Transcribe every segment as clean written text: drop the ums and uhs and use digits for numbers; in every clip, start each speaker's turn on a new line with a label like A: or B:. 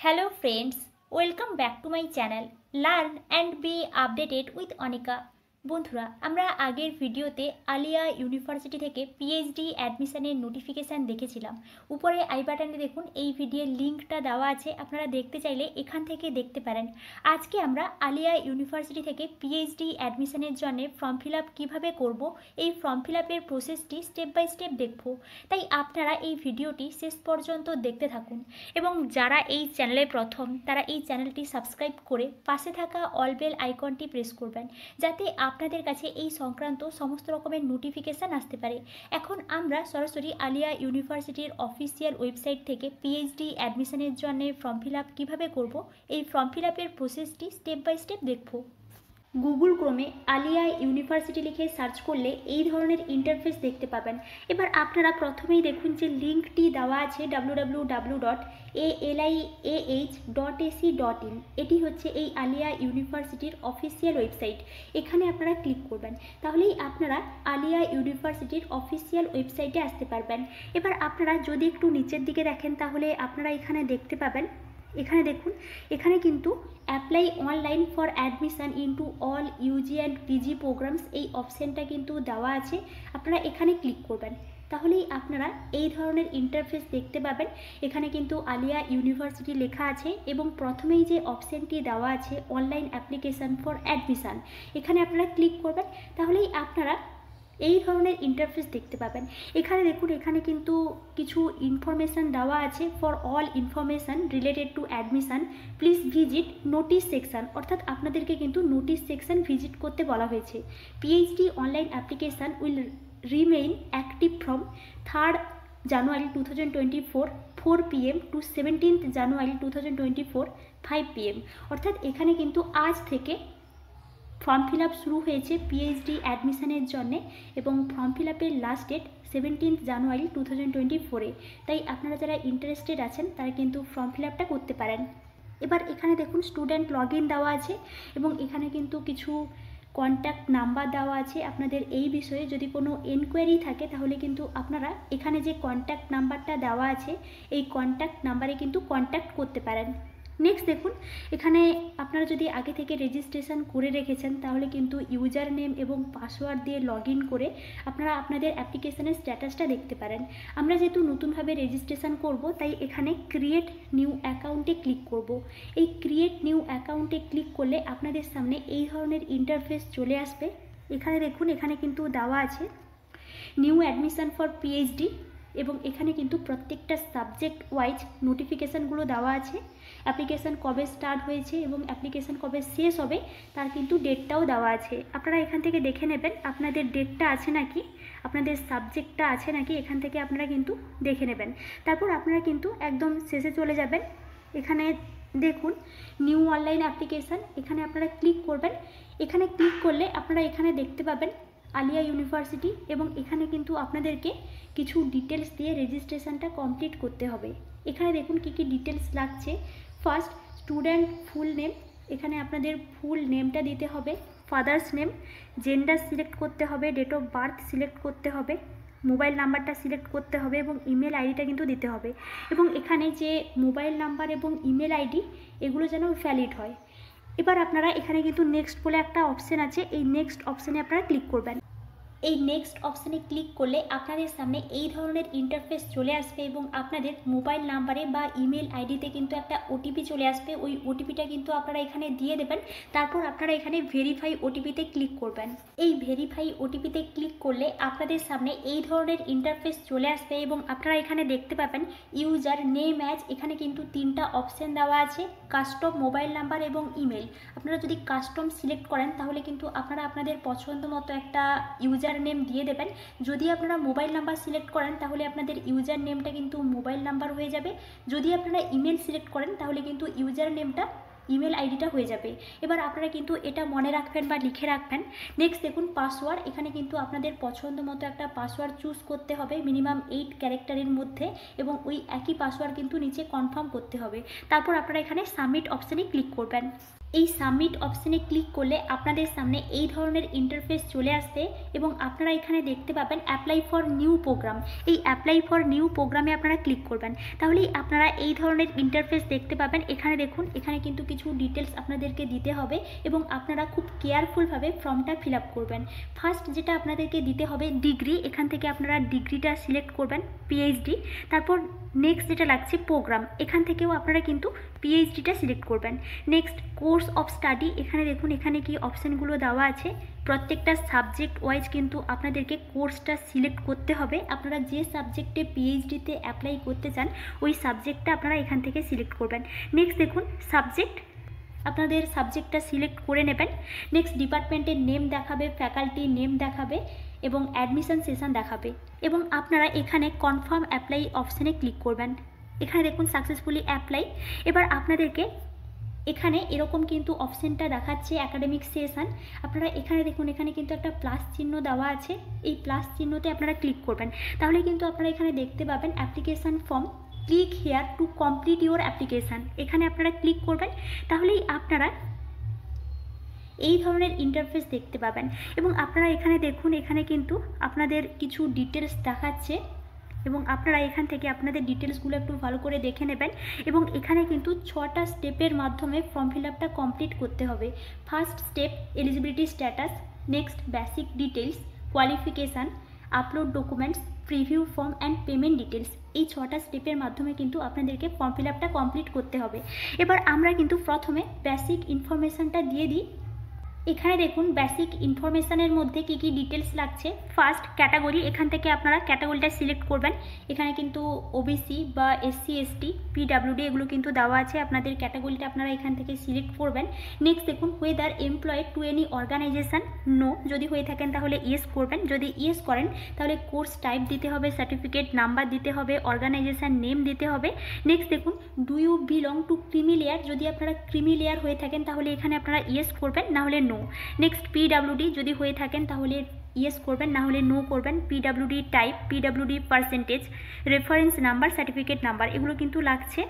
A: Hello friends, welcome back to my channel Learn and be updated with Anika. বন্ধুরা আমরা আগের ভিডিওতে Alia university থেকে পিএইচডি অ্যাডমিশনের নোটিফিকেশান দেখেছিলাম। উপরে আই বাটনে দেখুন এই ভিডিওর লিঙ্কটা দেওয়া আছে, আপনারা দেখতে চাইলে এখান থেকে দেখতে পারেন। আজকে আমরা আলিয়া ইউনিভার্সিটি থেকে পিএইচডি অ্যাডমিশনের জন্য ফর্ম ফিল আপ কীভাবে করব, এই ফর্ম ফিল আপের প্রসেসটি স্টেপ বাই স্টেপ দেখব। তাই আপনারা এই ভিডিওটি শেষ পর্যন্ত দেখতে থাকুন এবং যারা এই চ্যানেলে প্রথম তারা এই চ্যানেলটি সাবস্ক্রাইব করে পাশে থাকা অল বেল আইকনটি প্রেস করবেন, যাতে আপনাদের কাছে এই সংক্রান্ত সমস্ত রকমের নোটিফিকেশান আসতে পারে। এখন আমরা সরাসরি আলিয়া ইউনিভার্সিটির অফিসিয়াল ওয়েবসাইট থেকে পিএইচডি অ্যাডমিশনের জন্য ফর্ম ফিল আপ কীভাবে করব, এই ফর্ম ফিল আপের প্রসেসটি স্টেপ বাই স্টেপ দেখব। গুগল ক্রোমে আলিয়া ইউনিভার্সিটি লিখে সার্চ করলে এই ধরনের ইন্টারফেস দেখতে পাবেন। এবার আপনারা প্রথমেই দেখুন যে লিঙ্কটি দেওয়া আছে www.aliah.ac.in। এটি হচ্ছে এই আলিয়া ইউনিভার্সিটির অফিসিয়াল ওয়েবসাইট। এখানে আপনারা ক্লিক করবেন, তাহলেই আপনারা আলিয়া ইউনিভার্সিটির অফিসিয়াল ওয়েবসাইটে আসতে পারবেন। এবার আপনারা যদি একটু নিচের দিকে দেখেন তাহলে আপনারা এখানে দেখতে পাবেন, এখানে দেখুন, এখানে কিন্তু apply online for admission into all UG and PG programs এই অপশানটা কিন্তু দেওয়া আছে। আপনারা এখানে ক্লিক করবেন, তাহলেই আপনারা এই ধরনের ইন্টারফেস দেখতে পাবেন। এখানে কিন্তু আলিয়া ইউনিভার্সিটি লেখা আছে এবং প্রথমেই যে অপশানটি দেওয়া আছে অনলাইন অ্যাপ্লিকেশান ফর অ্যাডমিশন, এখানে আপনারা ক্লিক করবেন, তাহলেই আপনারা এই ধরনের ইন্টারফেস দেখতে পাবেন। এখানে দেখুন, এখানে কিন্তু কিছু ইনফরমেশান দেওয়া আছে। For all information related to admission please visit notice section, অর্থাৎ আপনাদেরকে কিন্তু নোটিশ সেকশান ভিজিট করতে বলা হয়েছে। PhD online application will remain active from 3rd January 2024 4 PM to 17th January 2024 5 PM, অর্থাৎ এখানে কিন্তু আজ থেকে ফর্ম ফিল আপ শুরু হয়েছে পিএইচডি অ্যাডমিশনের জন্যে এবং ফর্ম ফিল আপের লাস্ট ডেট 17th January 2024। তাই আপনারা যারা ইন্টারেস্টেড আছেন তারা কিন্তু ফর্ম ফিল আপটা করতে পারেন। এবার এখানে দেখুন স্টুডেন্ট লগ ইন দেওয়া আছে এবং এখানে কিন্তু কিছু কন্ট্যাক্ট নাম্বার দেওয়া আছে। আপনাদের এই বিষয়ে যদি কোনো এনকোয়ারি থাকে তাহলে কিন্তু আপনারা এখানে যে কন্ট্যাক্ট নাম্বারটা দেওয়া আছে এই কন্ট্যাক্ট নাম্বারে কিন্তু কন্ট্যাক্ট করতে পারেন। নেক্সট দেখুন, এখানে আপনারা যদি আগে থেকে রেজিস্ট্রেশন করে রেখেছেন তাহলে কিন্তু ইউজার নেম এবং পাসওয়ার্ড দিয়ে লগ ইন করে আপনারা আপনাদের অ্যাপ্লিকেশনের স্ট্যাটাসটা দেখতে পারেন। আমরা যেহেতু নতুনভাবে রেজিস্ট্রেশন করব তাই এখানে ক্রিয়েট নিউ অ্যাকাউন্টে ক্লিক করব। এই ক্রিয়েট নিউ অ্যাকাউন্টে ক্লিক করলে আপনাদের সামনে এই ধরনের ইন্টারফেস চলে আসবে। এখানে দেখুন, এখানে কিন্তু দেওয়া আছে নিউ অ্যাডমিশন ফর পিএইচডি এবং এখানে কিন্তু প্রত্যেকটা সাবজেক্ট ওয়াইজ নোটিফিকেশানগুলো দেওয়া আছে। অ্যাপ্লিকেশান কবে স্টার্ট হয়েছে এবং অ্যাপ্লিকেশান কবে শেষ হবে তার কিন্তু ডেটটাও দেওয়া আছে। আপনারা এখান থেকে দেখে নেবেন আপনাদের ডেটটা আছে নাকি, আপনাদের সাবজেক্টটা আছে নাকি, এখান থেকে আপনারা কিন্তু দেখে নেবেন। তারপর আপনারা কিন্তু একদম শেষে চলে যাবেন। এখানে দেখুন নিউ অনলাইন অ্যাপ্লিকেশান, এখানে আপনারা ক্লিক করবেন। এখানে ক্লিক করলে আপনারা এখানে দেখতে পাবেন আলিয়া ইউনিভার্সিটি এবং এখানে কিন্তু আপনাদেরকে কিছু ডিটেলস দিয়ে রেজিস্ট্রেশনটা কমপ্লিট করতে হবে। এখানে দেখুন কী কী ডিটেলস লাগছে। ফার্স্ট স্টুডেন্ট ফুল নেম, এখানে আপনাদের ফুল নেমটা দিতে হবে, ফাদার্স নেম, জেন্ডার সিলেক্ট করতে হবে, ডেট অফ বার্থ সিলেক্ট করতে হবে, মোবাইল নাম্বারটা সিলেক্ট করতে হবে এবং ইমেল আইডিটা কিন্তু দিতে হবে। এবং এখানে যে মোবাইল নাম্বার এবং ইমেল আইডি এগুলো যেন ভ্যালিড হয়। এবার আপনারা এখানে কিন্তু নেক্সট বলে একটা অপশান আছে, এই নেক্সট অপশানে আপনারা ক্লিক করবেন। এই নেক্সট অপশানে ক্লিক করলে আপনাদের সামনে এই ধরনের ইন্টারফেস চলে আসবে এবং আপনাদের মোবাইল নাম্বারে বা ইমেল আইডিতে কিন্তু একটা ওটিপি চলে আসবে। ওই ওটিপিটা কিন্তু আপনারা এখানে দিয়ে দেবেন। তারপর আপনারা এখানে ভেরিফাই ওটিপিতে ক্লিক করবেন। এই ভেরিফাই ওটিপিতে ক্লিক করলে আপনাদের সামনে এই ধরনের ইন্টারফেস চলে আসবে এবং আপনারা এখানে দেখতে পাবেন ইউজার নেম অ্যাজ, এখানে কিন্তু 3টা অপশান দেওয়া আছে, কাস্টম, মোবাইল নাম্বার এবং ইমেল। আপনারা যদি কাস্টম সিলেক্ট করেন তাহলে কিন্তু আপনারা আপনাদের পছন্দ মতো একটা ইউজার নেম দিয়ে দেবেন। যদি আপনারা মোবাইল নাম্বার সিলেক্ট করেন তাহলে আপনাদের ইউজার নেমটা কিন্তু মোবাইল নাম্বার হয়ে যাবে। যদি আপনারা ইমেল সিলেক্ট করেন তাহলে কিন্তু ইউজার নেমটা ইমেল আইডিটা হয়ে যাবে। এবার আপনারা কিন্তু এটা মনে রাখবেন বা লিখে রাখবেন। নেক্সট দেখুন পাসওয়ার্ড, এখানে কিন্তু আপনাদের পছন্দ মতো একটা পাসওয়ার্ড চুজ করতে হবে মিনিমাম 8 ক্যারেক্টারের মধ্যে এবং ওই একই পাসওয়ার্ড কিন্তু নিচে কনফার্ম করতে হবে। তারপর আপনারা এখানে সাবমিট অপশানে ক্লিক করবেন। এই সাবমিট অপশানে ক্লিক করলে আপনাদের সামনে এই ধরনের ইন্টারফেস চলে আসবে এবং আপনারা এখানে দেখতে পাবেন অ্যাপ্লাই ফর নিউ প্রোগ্রাম। এই অ্যাপ্লাই ফর নিউ প্রোগ্রামে আপনারা ক্লিক করবেন, তাহলেই আপনারা এই ধরনের ইন্টারফেস দেখতে পাবেন। এখানে দেখুন, এখানে কিন্তু কিছু ডিটেলস আপনাদেরকে দিতে হবে এবং আপনারা খুব কেয়ারফুলভাবে ফর্মটা ফিল আপ করবেন। ফার্স্ট যেটা আপনাদেরকে দিতে হবে ডিগ্রি, এখান থেকে আপনারা ডিগ্রিটা সিলেক্ট করবেন, পিএইচডি। তারপর নেক্সট যেটা লাগছে প্রোগ্রাম, এখান থেকেও আপনারা কিন্তু পিএইচডিটা সিলেক্ট করবেন। নেক্সট কোর্স অফ স্টাডি, এখানে দেখুন এখানে কি অপশানগুলো দেওয়া আছে। প্রত্যেকটা সাবজেক্ট ওয়াইজ কিন্তু আপনাদেরকে কোর্সটা সিলেক্ট করতে হবে। আপনারা যে সাবজেক্টে পিএইচডিতে অ্যাপ্লাই করতে চান ওই সাবজেক্টটা আপনারা এখান থেকে সিলেক্ট করবেন। নেক্সট দেখুন সাবজেক্ট, আপনাদের সাবজেক্টটা সিলেক্ট করে নেবেন। নেক্সট ডিপার্টমেন্টের নেম দেখাবে, ফ্যাকাল্টি নেম দেখাবে এবং অ্যাডমিশন সেশন দেখাবে এবং আপনারা এখানে কনফার্ম অ্যাপ্লাই অপশানে ক্লিক করবেন। এখানে দেখুন সাকসেসফুলি অ্যাপ্লাই। এবার আপনাদেরকে এখানে এরকম কিন্তু অপশানটা দেখাচ্ছে অ্যাকাডেমিক সেশন। আপনারা এখানে দেখুন এখানে কিন্তু একটা প্লাস চিহ্ন দেওয়া আছে, এই প্লাস চিহ্নতে আপনারা ক্লিক করবেন, তাহলে কিন্তু আপনারা এখানে দেখতে পাবেন application form, click here to complete your application. এখানে আপনারা ক্লিক করবেন, তাহলেই আপনারা এই ধরনের ইন্টারফেস দেখতে পাবেন এবং আপনারা এখানে দেখুন এখানে কিন্তু আপনাদের কিছু ডিটেলস দেখাচ্ছে এবং আপনারা এখান থেকে আপনাদের ডিটেলসগুলো একটু ভালো করে দেখে নেবেন এবং এখানে কিন্তু 6টা স্টেপের মাধ্যমে ফর্ম ফিল আপটা কমপ্লিট করতে হবে। First step eligibility status, next basic details, qualification, upload documents, preview form and payment details. এই 6টা স্টেপের মাধ্যমে কিন্তু আপনাদেরকে ফর্ম ফিল আপটা কমপ্লিট করতে হবে। এবার আমরা কিন্তু প্রথমে বেসিক ইনফরমেশানটা দিয়ে দিই। এখানে দেখুন বেসিক ইনফরমেশানের মধ্যে কী কী ডিটেলস লাগছে। ফার্স্ট ক্যাটাগরি, এখান থেকে আপনারা ক্যাটাগরিটা সিলেক্ট করবেন। এখানে কিন্তু ওবিসি বা এসসি এসটি পিডাব্লিউডি এগুলো কিন্তু দেওয়া আছে, আপনাদের ক্যাটাগরিটা আপনারা এখান থেকে সিলেক্ট করবেন। নেক্সট দেখুন whether employed to any organisation, no, যদি হয়ে থাকেন তাহলে ইয়েস করবেন, যদি ইয়েস করেন তাহলে কোর্স টাইপ দিতে হবে, সার্টিফিকেট নাম্বার দিতে হবে, অর্গানাইজেশন নেম দিতে হবে। নেক্সট দেখুন do you belong to creamy layer, যদি আপনারা ক্রিমি লেয়ার হয়ে থাকেন তাহলে এখানে আপনারা ইয়েস করবেন, না হলে নো। নেক্সট পিডাব্লিউডি, যদি হয়ে থাকেন তাহলে ইয়েস করবেন, না হলে নো করবেন। PWD type, PWD percentage, reference number, certificate number এগুলো কিন্তু লাগছে,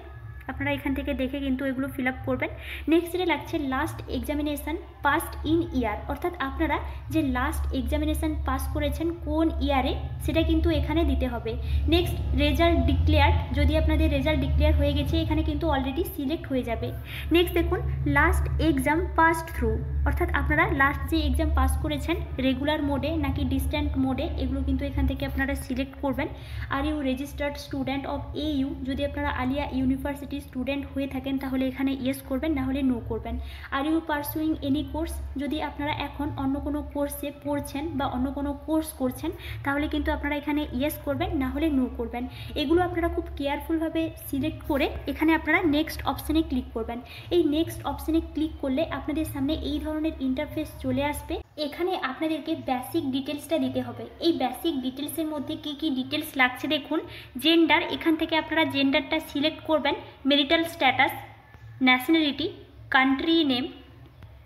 A: আপনারা এখান থেকে দেখে কিন্তু এগুলো ফিল আপ করবেন। নেক্সট যেটা লাগছে লাস্ট এক্সামিনেশান পাসড ইন ইয়ার, অর্থাৎ আপনারা যে লাস্ট এক্সামিনেশান পাস করেছেন কোন ইয়ারে সেটা কিন্তু এখানে দিতে হবে। নেক্সট রেজাল্ট ডিক্লেয়ার্ড, যদি আপনাদের রেজাল্ট ডিক্লেয়ার হয়ে গেছে এখানে কিন্তু অলরেডি সিলেক্ট হয়ে যাবে। নেক্সট দেখুন লাস্ট এক্সাম পাসড থ্রু, অর্থাৎ আপনারা লাস্ট যে এক্সাম পাস করেছেন রেগুলার মোডে নাকি ডিস্ট্যান্ট মোডে এগুলো কিন্তু এখান থেকে আপনারা সিলেক্ট করবেন। Are you registered student of AU, যদি আপনারা আলিয়া ইউনিভার্সিটি স্টুডেন্ট হয়ে থাকেন তাহলে এখানে ইয়েস করবেন, না হলে নো করবেন। Are you pursuing any course, যদি আপনারা এখন অন্য কোনো কোর্সে পড়ছেন বা অন্য কোনো কোর্স করছেন তাহলে কিন্তু আপনারা এখানে ইয়েস করবেন, না হলে নো করবেন। এগুলো আপনারা খুব কেয়ারফুলভাবে সিলেক্ট করে এখানে আপনারা নেক্সট অপশানে ক্লিক করবেন। এই নেক্সট অপশানে ক্লিক করলে আপনাদের সামনে এই ধরনের ইন্টারফেস চলে আসবে। এখানে আপনাদেরকে বেসিক ডিটেলসটা দিতে হবে। এই বেসিক ডিটেলসের মধ্যে কি কি ডিটেলস লাগছে দেখুন। জেন্ডার, এখান থেকে আপনারা জেন্ডারটা সিলেক্ট করবেন। Marital status, nationality, country name.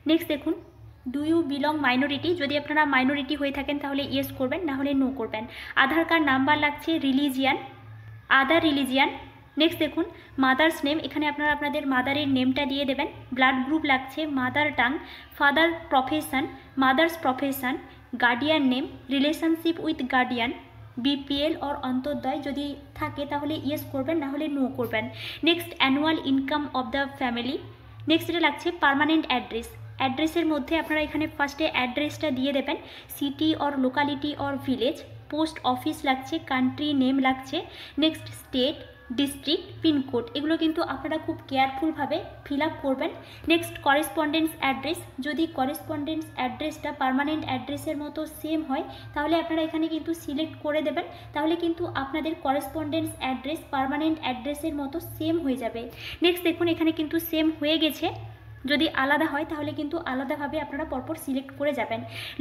A: Next দেখুন ডু ইউ বিলং মাইনরিটি, যদি আপনারা মাইনরিটি হয়ে থাকেন তাহলে ইয়েস করবেন, না হলে নো করবেন। আধার কার্ড নাম্বার লাগছে, রিলিজিয়ান, আদার রিলিজিয়ান। নেক্সট দেখুন মাদার্স নেম, এখানে আপনারা আপনাদের মাদারের নেমটা দিয়ে দেবেন। ব্লাড গ্রুপ লাগছে, mother tongue, father profession, mother's profession, guardian name, relationship with guardian, BPL or Antyodaya যদি থাকে তাহলে ইয়েস করবেন, না হলে নো করবেন। Next annual income of the family. Next এটা লাগছে পার্মানেন্ট অ্যাড্রেস। অ্যাড্রেসের মধ্যে আপনারা এখানে ফার্স্টে অ্যাড্রেসটা দিয়ে দেবেন, city or locality or village. Post office লাগছে, কান্ট্রি নেম লাগছে। নেক্সট স্টেট, ডিস্ট্রিক্ট, পিনকোড এগুলো কিন্তু আপনারা খুব কেয়ারফুলভাবে ফিল আপ করবেন। নেক্সট করেসপন্ডেন্স অ্যাড্রেস, যদি করেসপন্ডেন্স অ্যাড্রেসটা পার্মানেন্ট অ্যাড্রেসের মতো সেম হয় তাহলে আপনারা এখানে কিন্তু সিলেক্ট করে দেবেন, তাহলে কিন্তু আপনাদের করেসপন্ডেন্স অ্যাড্রেস পার্মানেন্ট অ্যাড্রেসের মতো সেম হয়ে যাবে। নেক্সট দেখুন এখানে কিন্তু সেম হয়ে গেছে, যদি আলাদা হয় তাহলে কিন্তু আলাদাভাবে আপনারা পরপর সিলেক্ট করে যাবেন।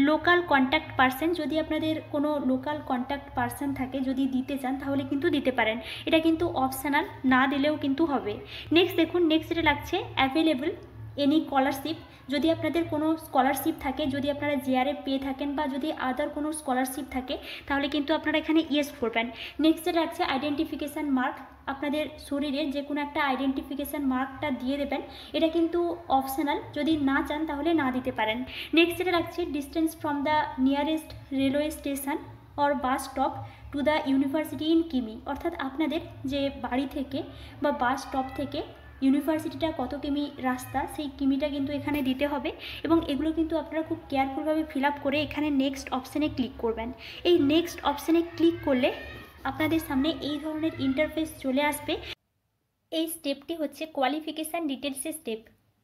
A: লোকাল কন্ট্যাক্ট পারসন, যদি আপনাদের কোনো লোকাল কন্ট্যাক্ট পারসন থাকে যদি দিতে চান তাহলে কিন্তু দিতে পারেন, এটা কিন্তু অপশনাল, না দিলেও কিন্তু হবে। নেক্সট দেখুন নেক্সট এটা লাগছে অ্যাভেলেবল এনি স্কলারশিপ, যদি আপনাদের কোনো স্কলারশিপ থাকে, যদি আপনারা জেআরএফ পেয়ে থাকেন বা যদি আদার কোনো স্কলারশিপ থাকে তাহলে কিন্তু আপনারা এখানে ইয়েস করবেন। নেক্সট যেটা আছে আইডেন্টিফিকেশান মার্ক, আপনাদের শরীরের যে কোনো একটা আইডেন্টিফিকেশান মার্কটা দিয়ে দেবেন, এটা কিন্তু অপশনাল, যদি না চান তাহলে না দিতে পারেন। নেক্সট যেটা রাখছে distance from the nearest railway station or bus stop to the university in কিমি, অর্থাৎ আপনাদের যে বাড়ি থেকে বা বাস স্টপ থেকে ইউনিভার্সিটিটা কত কিমি রাস্তা, সেই কিমিটা কিন্তু এখানে দিতে হবে এবং এগুলো কিন্তু আপনারা খুব কেয়ারফুলভাবে ফিল আপ করে এখানে নেক্সট অপশানে ক্লিক করবেন। এই নেক্সট অপশানে ক্লিক করলে আপনাদের সামনে এই ধরনের ইন্টারফেস চলে আসবে। এই স্টেপটি হচ্ছে কোয়ালিফিকেশান ডিটেলসের স্টেপ।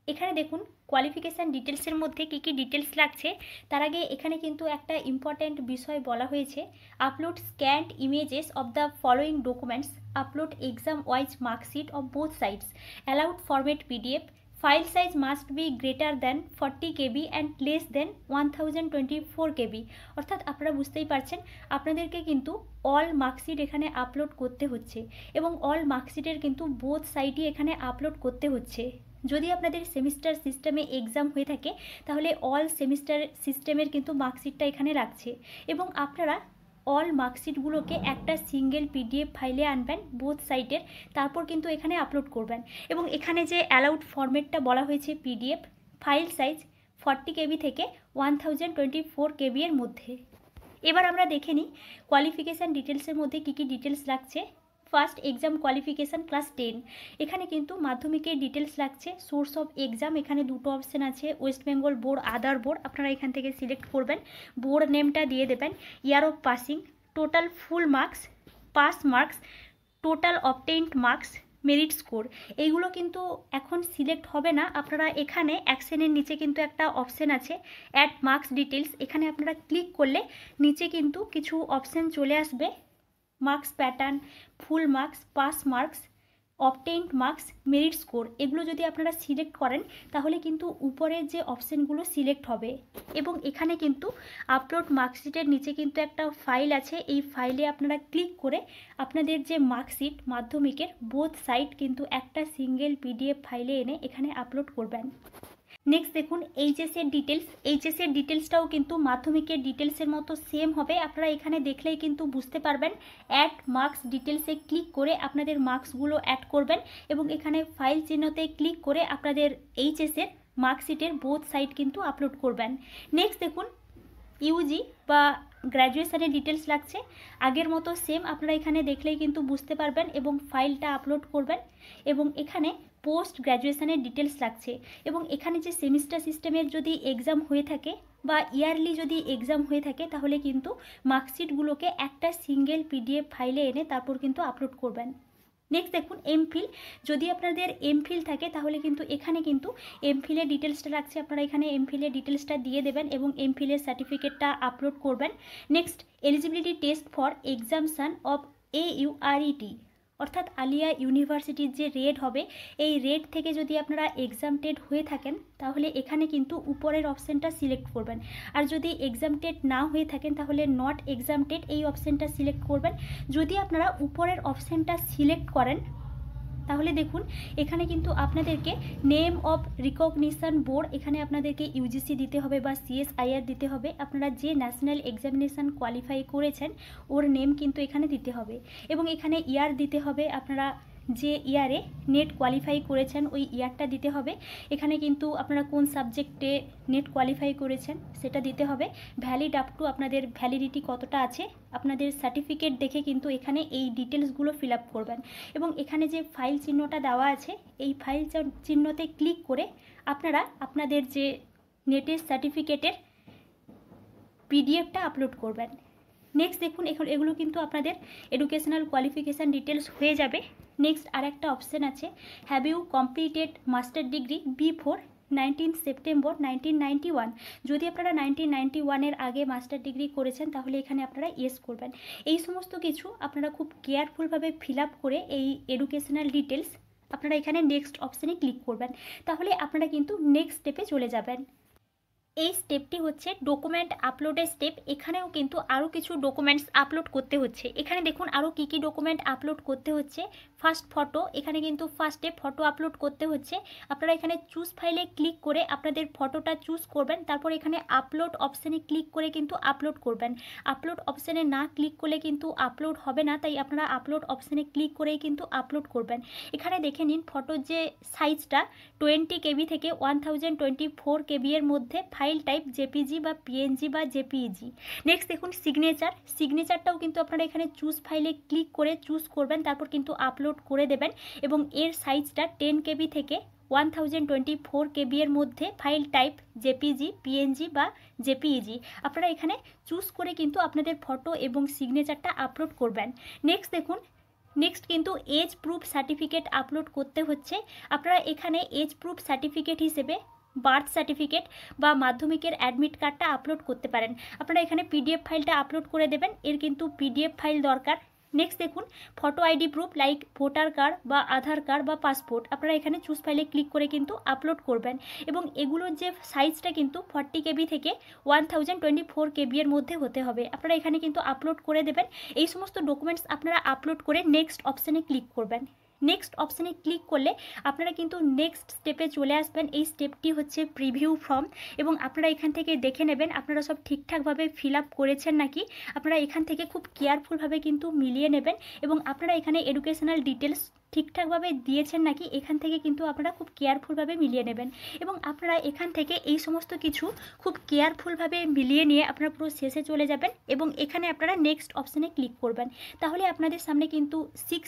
A: এখানে দেখুন কোয়ালিফিকেশান ডিটেলসের মধ্যে কী কী ডিটেলস লাগছে, তার আগে এখানে কিন্তু একটা ইম্পর্ট্যান্ট বিষয় বলা হয়েছে, upload scanned images of the following documents, upload exam wise marksheet of both sides, allowed format PDF, file size must be greater than 40 KB and less than 1024 KB। অর্থাৎ আপনারা বুঝতেই পারছেন আপনাদেরকে কিন্তু অল মার্কশিট এখানে আপলোড করতে হচ্ছে এবং অল মার্কশিটের কিন্তু বোথ সাইডই এখানে আপলোড করতে হচ্ছে। যদি আপনাদের সেমিস্টার সিস্টেমে এক্সাম হয়ে থাকে তাহলে অল সেমিস্টার সিস্টেমের কিন্তু মার্কশিটটা এখানে রাখছে এবং আপনারা অল মার্কশিটগুলোকে একটা সিঙ্গেল পিডিএফ ফাইলে আনবেন বোথ সাইটের, তারপর কিন্তু এখানে আপলোড করবেন এবং এখানে যে অ্যালাউড ফরম্যাটটা বলা হয়েছে পিডিএফ, ফাইল সাইজ 40 KB থেকে 1024 KB এর মধ্যে। এবার আমরা দেখে নিই কোয়ালিফিকেশান ডিটেলসের মধ্যে কী কী ডিটেলস লাগছে। ফার্স্ট এক্সাম কোয়ালিফিকেশান ক্লাস 10, এখানে কিন্তু মাধ্যমিকের ডিটেলস লাগছে। সোর্স অফ এক্সাম, এখানে দুটো অপশান আছে, ওয়েস্ট বেঙ্গল বোর্ড, আদার বোর্ড, আপনারা এখান থেকে সিলেক্ট করবেন, বোর্ড নেমটা দিয়ে দেবেন, year of passing, total full marks, pass marks, total obtained marks, merit score. এইগুলো কিন্তু এখন সিলেক্ট হবে না, আপনারা এখানে অ্যাকশনের নিচে কিন্তু একটা অপশান আছে অ্যাড মার্কস ডিটেলস, এখানে আপনারা ক্লিক করলে নিচে কিন্তু কিছু অপশান চলে আসবে, marks pattern, full marks, pass marks, obtained marks, merit score. এগুলো যদি আপনারা সিলেক্ট করেন তাহলে কিন্তু উপরের যে অপশানগুলো সিলেক্ট হবে এবং এখানে কিন্তু আপলোড মার্কশিটের নিচে কিন্তু একটা ফাইল আছে, এই ফাইলে আপনারা ক্লিক করে আপনাদের যে মার্কশিট মাধ্যমিকের বোথ সাইড কিন্তু একটা সিঙ্গেল পিডিএফ ফাইলে এনে এখানে আপলোড করবেন। নেক্সট দেখুন এইচএসের ডিটেলস, এইচএসের ডিটেলসটাও কিন্তু মাধ্যমিকের ডিটেলসের মতো সেম হবে, আপনারা এখানে দেখলেই কিন্তু বুঝতে পারবেন। অ্যাড মার্কস ডিটেলসে ক্লিক করে আপনাদের মার্কসগুলো অ্যাড করবেন এবং এখানে ফাইল চিহ্নতে ক্লিক করে আপনাদের এইচএসের মার্কশিটের বোথ সাইড কিন্তু আপলোড করবেন। নেক্সট দেখুন ইউজি বা গ্র্যাজুয়েশনের ডিটেলস লাগছে, আগের মতো সেম, আপনারা এখানে দেখলেই কিন্তু বুঝতে পারবেন এবং ফাইলটা আপলোড করবেন এবং এখানে পোস্ট গ্র্যাজুয়েশনের ডিটেলস লাগছে এবং এখানে যে সেমিস্টার সিস্টেমের যদি এক্সাম হয়ে থাকে বা ইয়ারলি যদি এক্সাম হয়ে থাকে তাহলে কিন্তু মার্কশিটগুলোকে একটা সিঙ্গেল পিডিএফ ফাইলে এনে তারপর কিন্তু আপলোড করবেন। নেক্সট দেখুন এমফিল, যদি আপনাদের এমফিল থাকে তাহলে কিন্তু এখানে কিন্তু এমফিলের ডিটেলসটা রাখছে, আপনারা এখানে এমফিলের ডিটেলসটা দিয়ে দেবেন এবং এমফিলের সার্টিফিকেটটা আপলোড করবেন। Next eligibility test for exemption of AURET, অর্থাৎ আলিয়া ইউনিভার্সিটির যে রেট হবে এই রেট থেকে যদি আপনারা এক্সামটেড হয়ে থাকেন তাহলে এখানে কিন্তু উপরের অপশানটা সিলেক্ট করবেন, আর যদি এক্সামটেড না হয়ে থাকেন তাহলে নট এক্সামটেড এই অপশানটা সিলেক্ট করবেন। যদি আপনারা উপরের অপশানটা সিলেক্ট করেন তাহলে দেখুন এখানে কিন্তু আপনাদেরকে নেম অফ রিকগনিশন বোর্ড, এখানে আপনাদেরকে ইউজিসি দিতে হবে বা CSIR দিতে হবে, আপনারা যে ন্যাশনাল এক্সামিনেশান কোয়ালিফাই করেছেন ওর নেম কিন্তু এখানে দিতে হবে এবং এখানে ইয়ার দিতে হবে, আপনারা যে ইয়ারে নেট কোয়ালিফাই করেছেন ওই ইয়ারটা দিতে হবে, এখানে কিন্তু আপনারা কোন সাবজেক্টে নেট কোয়ালিফাই করেছেন সেটা দিতে হবে, ভ্যালিড আপ টু আপনাদের ভ্যালিডিটি কতটা আছে, আপনাদের সার্টিফিকেট দেখে কিন্তু এখানে এই ডিটেলসগুলো ফিল আপ করবেন এবং এখানে যে ফাইল চিহ্নটা দেওয়া আছে এই ফাইল চিহ্নতে ক্লিক করে আপনারা আপনাদের যে নেটের সার্টিফিকেটের পিডিএফটা আপলোড করবেন। নেক্সট দেখুন এগুলো কিন্তু আপনাদের এডুকেশনাল কোয়ালিফিকেশান ডিটেলস হয়ে যাবে। নেক্সট আর একটা অপশান আছে, have you completed master degree before 19 September 1991, যদি আপনারা 1991-এর আগে মাস্টার ডিগ্রি করেছেন তাহলে এখানে আপনারা ইয়েস করবেন। এই সমস্ত কিছু আপনারা খুব কেয়ারফুলভাবে ফিল আপ করে এই এডুকেশনাল ডিটেলস আপনারা এখানে নেক্সট অপশানে ক্লিক করবেন, তাহলে আপনারা কিন্তু নেক্সট স্টেপে চলে যাবেন। এই স্টেপটি হচ্ছে ডকুমেন্ট আপলোডের স্টেপ। এখানেও কিন্তু আরও কিছু ডকুমেন্টস আপলোড করতে হচ্ছে। এখানে দেখুন আরও কী কী ডকুমেন্ট আপলোড করতে হচ্ছে। ফার্স্ট ফটো, এখানে কিন্তু ফার্স্টে ফটো আপলোড করতে হচ্ছে। আপনারা এখানে চুজ ফাইলে ক্লিক করে আপনাদের ফটোটা চুজ করবেন, তারপর এখানে আপলোড অপশানে ক্লিক করে কিন্তু আপলোড করবেন। আপলোড অপশানে না ক্লিক করলে কিন্তু আপলোড হবে না, তাই আপনারা আপলোড অপশানে ক্লিক করেই কিন্তু আপলোড করবেন। এখানে দেখে নিন ফটোর যে সাইজটা 20 KB থেকে 1024 KB এর মধ্যে, ফাইল টাইপ জেপিজি বা পিএনজি বা জেপিইজি। নেক্সট দেখুন সিগনেচারটাও কিন্তু আপনারা এখানে চুজ ফাইলে ক্লিক করে চুজ করবেন, তারপর কিন্তু আপলোড করে দেবেন এবং এর সাইজটা 10 KB থেকে 1024 KB এর মধ্যে, ফাইল টাইপ জেপিজি, পিএনজি বা জেপিইজি। আপনারা এখানে চুজ করে কিন্তু আপনাদের ফটো এবং সিগনেচারটা আপলোড করবেন। নেক্সট কিন্তু এজ প্রুফ সার্টিফিকেট আপলোড করতে হচ্ছে। আপনারা এখানে এজ প্রুফ সার্টিফিকেট হিসেবে বার্থ সার্টিফিকেট বা মাধ্যমিকের অ্যাডমিট কার্ডটা আপলোড করতে পারেন। আপনারা এখানে পিডিএফ ফাইলটা আপলোড করে দেবেন, এর কিন্তু পিডিএফ ফাইল দরকার। নেক্সট দেখুন photo ID proof like voter card বা আধার কার্ড বা পাসপোর্ট, আপনারা এখানে চুজ ফাইলে ক্লিক করে কিন্তু আপলোড করবেন এবং এগুলোর যে সাইজটা কিন্তু 40 KB থেকে 1024 KB এর মধ্যে হতে হবে। আপনারা এখানে কিন্তু আপলোড করে দেবেন। এই সমস্ত ডকুমেন্টস আপনারা আপলোড করে নেক্সট অপশানে ক্লিক করবেন। নেক্সট অপশানে ক্লিক করলে আপনারা কিন্তু নেক্সট স্টেপে চলে আসবেন। এই স্টেপটি হচ্ছে প্রিভিউ ফর্ম এবং আপনারা এখান থেকে দেখে নেবেন আপনারা সব ঠিকঠাকভাবে ফিল আপ করেছেন নাকি। আপনারা এখান থেকে খুব কেয়ারফুলভাবে কিন্তু মিলিয়ে নেবেন এবং আপনারা এখানে এডুকেশনাল ডিটেলস ঠিকঠাকভাবে দিয়েছেন নাকি এখান থেকে কিন্তু আপনারা খুব কেয়ারফুলভাবে মিলিয়ে নেবেন এবং আপনারা এখান থেকে এই সমস্ত কিছু খুব কেয়ারফুলভাবে মিলিয়ে নিয়ে আপনারা পুরো শেষে চলে যাবেন এবং এখানে আপনারা নেক্সট অপশানে ক্লিক করবেন। তাহলে আপনাদের সামনে কিন্তু 6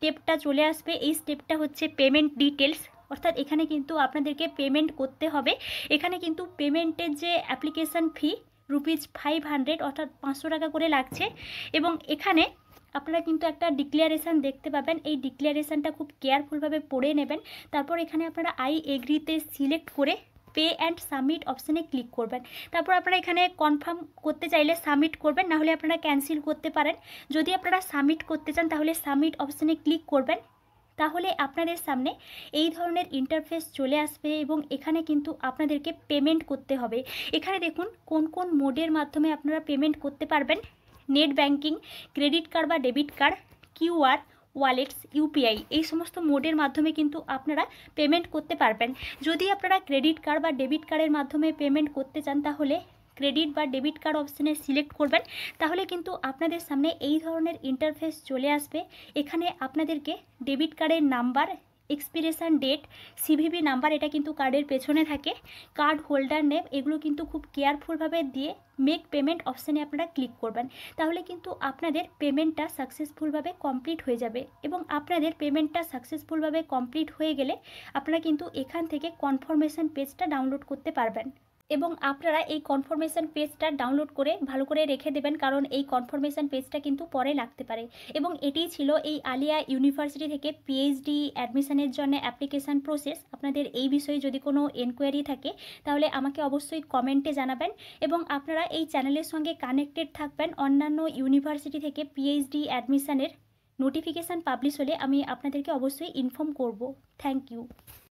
A: স্টেপটা চলে আসবে। এই স্টেপটা হচ্ছে পেমেন্ট ডিটেলস, অর্থাৎ এখানে কিন্তু আপনাদেরকে পেমেন্ট করতে হবে। এখানে কিন্তু পেমেন্টের যে অ্যাপ্লিকেশান ফি ₹500 অর্থাৎ 500 টাকা করে লাগছে এবং এখানে আপনারা কিন্তু একটা ডিক্লারেশান দেখতে পাবেন। এই ডিক্লারেশানটা খুব কেয়ারফুলভাবে পড়ে নেবেন। তারপর এখানে আপনারা আই এগ্রিতে সিলেক্ট করে পে অ্যান্ড সাবমিট অপশানে ক্লিক করবেন। তারপর আপনারা এখানে কনফার্ম করতে চাইলে সাবমিট করবেন, না হলে আপনারা ক্যান্সেল করতে পারেন। যদি আপনারা সাবমিট করতে চান তাহলে সাবমিট অপশানে ক্লিক করবেন। তাহলে আপনাদের সামনে এই ধরনের ইন্টারফেস চলে আসবে এবং এখানে কিন্তু আপনাদেরকে পেমেন্ট করতে হবে। এখানে দেখুন কোন কোন মোডের মাধ্যমে আপনারা পেমেন্ট করতে পারবেন। নেট ব্যাঙ্কিং, ক্রেডিট কার্ড বা debit card, QR, wallets, UPI, এই সমস্ত মোডের মাধ্যমে কিন্তু আপনারা পেমেন্ট করতে পারবেন। যদি আপনারা ক্রেডিট কার্ড বা ডেবিট কার্ডের মাধ্যমে পেমেন্ট করতে চান তাহলে ক্রেডিট বা ডেবিট কার্ড অপশানে সিলেক্ট করবেন। তাহলে কিন্তু আপনাদের সামনে এই ধরনের ইন্টারফেস চলে আসবে। এখানে আপনাদেরকে ডেবিট কার্ডের নাম্বার, এক্সপিরেশান ডেট, সিভিভি নাম্বার, এটা কিন্তু কার্ডের পেছনে থাকে, কার্ড হোল্ডার নেম, এগুলো কিন্তু খুব কেয়ারফুলভাবে দিয়ে মেক পেমেন্ট অপশানে আপনারা ক্লিক করবেন। তাহলে কিন্তু আপনাদের পেমেন্টটা সাকসেসফুলভাবে কমপ্লিট হয়ে যাবে এবং আপনাদের পেমেন্টটা সাকসেসফুলভাবে কমপ্লিট হয়ে গেলে আপনারা কিন্তু এখান থেকে কনফার্মেশন পেজটা ডাউনলোড করতে পারবেন এবং আপনারা এই কনফার্মেশন পেজটা ডাউনলোড করে ভালো করে রেখে দেবেন, কারণ এই কনফার্মেশন পেজটা কিন্তু পরে লাগতে পারে। এবং এটিই ছিল এই আলিয়া ইউনিভার্সিটি থেকে পিএইচডি অ্যাডমিশনের জন্য অ্যাপ্লিকেশান প্রসেস। আপনাদের এই বিষয়ে যদি কোনো এনকোয়ারি থাকে তাহলে আমাকে অবশ্যই কমেন্টে জানাবেন এবং আপনারা এই চ্যানেলের সঙ্গে কানেক্টেড থাকবেন। অন্যান্য ইউনিভার্সিটি থেকে পিএইচডি অ্যাডমিশনের নোটিফিকেশান পাবলিশ হলে আমি আপনাদেরকে অবশ্যই ইনফর্ম করব। Thank you.